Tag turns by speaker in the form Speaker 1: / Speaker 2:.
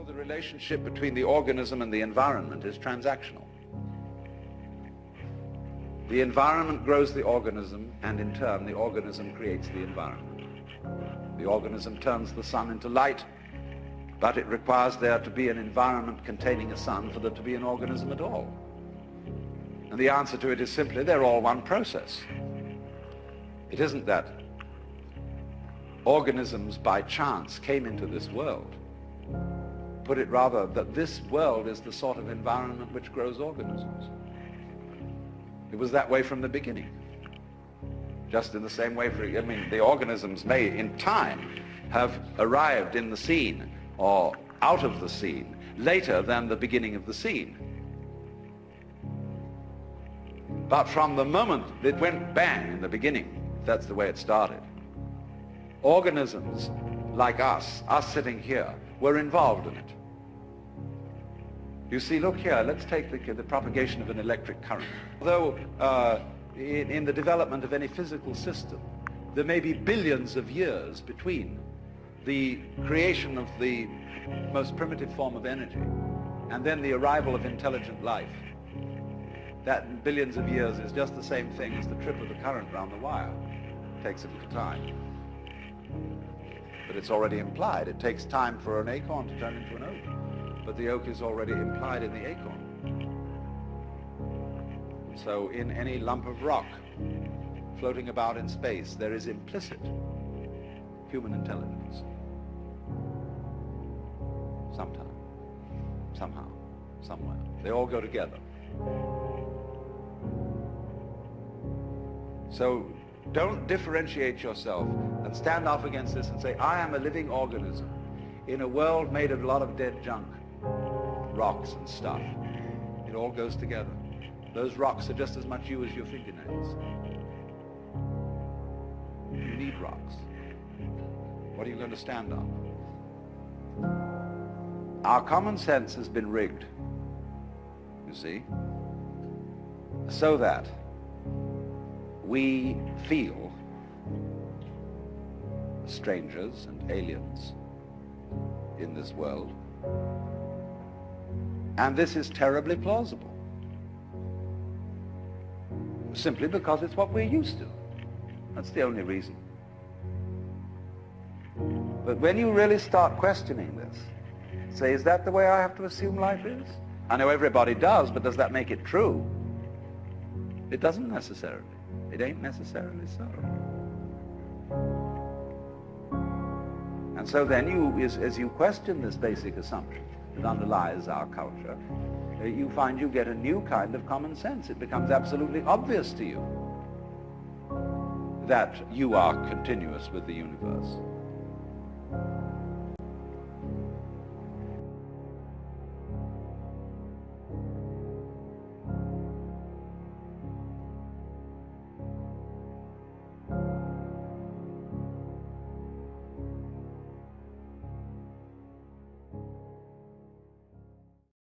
Speaker 1: the relationship between the organism and the environment is transactional. The environment grows the organism, and in turn the organism creates the environment. The organism turns the sun into light, but it requires there to be an environment containing a sun for there to be an organism at all. And the answer to it is simply they're all one process. It isn't that organisms by chance came into this world. Put it rather that this world is the sort of environment which grows organisms. It was that way from the beginning. Just in the same way, the organisms may in time have arrived in the scene or out of the scene later than the beginning of the scene. But from the moment it went bang in the beginning, that's the way it started. Organisms like us sitting here, were involved in it. You see, look here, let's take the propagation of an electric current. Although in the development of any physical system, there may be billions of years between the creation of the most primitive form of energy and then the arrival of intelligent life. That billions of years is just the same thing as the trip of the current round the wire. It takes a little time. But it's already implied. It takes time for an acorn to turn into an oak. But the oak is already implied in the acorn. So in any lump of rock floating about in space, there is implicit human intelligence. Sometime, somehow, somewhere. They all go together. So don't differentiate yourself and stand off against this and say, I am a living organism in a world made of a lot of dead junk, rocks and stuff. It all goes together. Those rocks are just as much you as your fingernails. You need rocks. What are you going to stand on? Our common sense has been rigged, you see, so that we feel strangers and aliens in this world. And this is terribly plausible, simply because it's what we're used to. That's the only reason. But when you really start questioning this, say, is that the way I have to assume life is? I know everybody does, but does that make it true? It doesn't necessarily. It ain't necessarily so. And so then as you question this basic assumption that underlies our culture, you find you get a new kind of common sense. It becomes absolutely obvious to you that you are continuous with the universe.